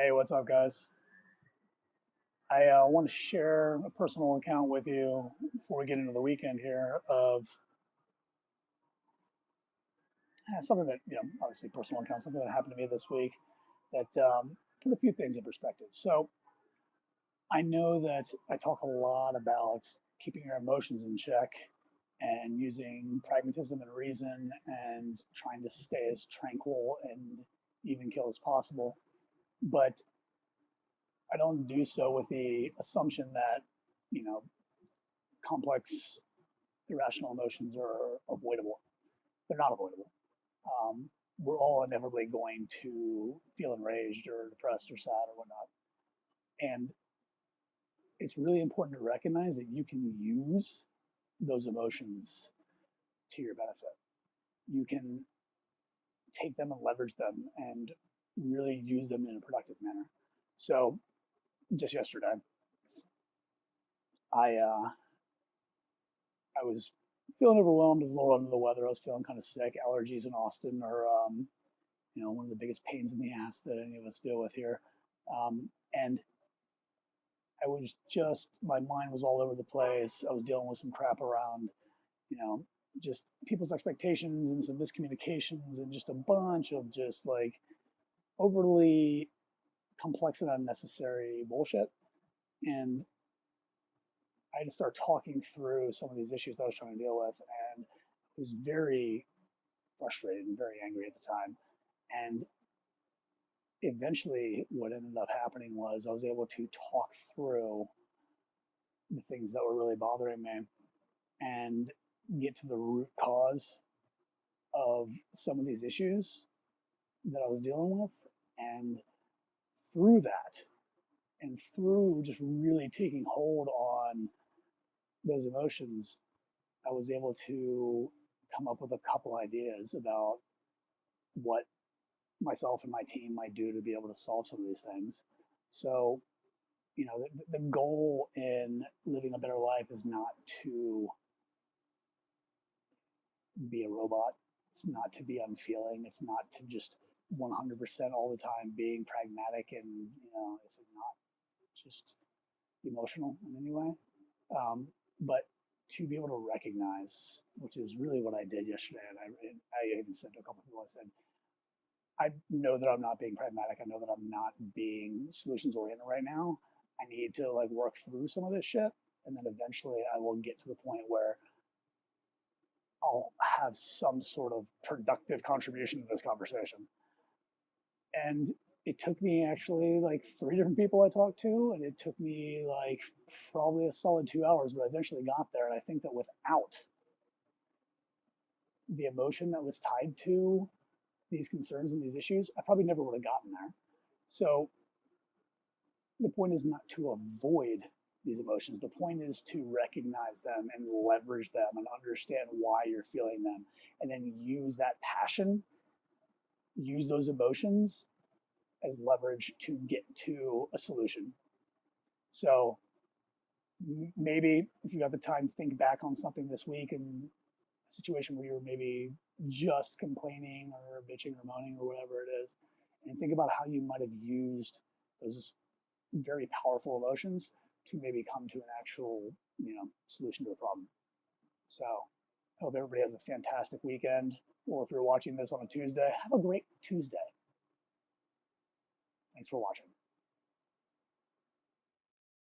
Hey, what's up, guys? I want to share a personal account with you before we get into the weekend here of something that, obviously personal account, something that happened to me this week that put a few things in perspective. So I know that I talk a lot about keeping your emotions in check and using pragmatism and reason and trying to stay as tranquil and even kill as possible. But I don't do so with the assumption that, you know, complex irrational emotions are avoidable. They're not avoidable. We're all inevitably going to feel enraged or depressed or sad or whatnot. And it's really important to recognize that you can use those emotions to your benefit. You can take them and leverage them and really use them in a productive manner. So just yesterday, I I was feeling overwhelmed, as a little under the weather. I was feeling kind of sick. Allergies in Austin are one of the biggest pains in the ass that any of us deal with here. And I was just, my mind was all over the place. I was dealing with some crap around, you know, just people's expectations and some miscommunications and just a bunch of just like overly complex and unnecessary bullshit. And I had to start talking through some of these issues that I was trying to deal with. And I was very frustrated and very angry at the time. And eventually what ended up happening was I was able to talk through the things that were really bothering me and get to the root cause of some of these issues that I was dealing with. And through that, and through just really taking hold on those emotions, I was able to come up with a couple ideas about what myself and my team might do to be able to solve some of these things. So the goal in living a better life is not to be a robot. It's not to be unfeeling. It's not to just 100% all the time being pragmatic and, it's not just emotional in any way. But to be able to recognize, which is really what I did yesterday, and I even said to a couple of people, I said, I know that I'm not being pragmatic. I know that I'm not being solutions oriented right now. I need to like work through some of this shit, and then eventually I will get to the point where I'll have some sort of productive contribution to this conversation. And it took me actually like three different people I talked to, and it took me like probably a solid 2 hours, but I eventually got there. And I think that without the emotion that was tied to these concerns and these issues, I probably never would have gotten there. So the point is not to avoid these emotions. The point is to recognize them and leverage them and understand why you're feeling them, and then use that passion, use those emotions as leverage to get to a solution. So maybe if you have the time, think back on something this week and a situation where you were maybe just complaining or bitching or moaning or whatever it is, and think about how you might have used those very powerful emotions to maybe come to an actual, solution to a problem. So I hope everybody has a fantastic weekend. Or if you're watching this on a Tuesday, have a great Tuesday. Thanks for watching.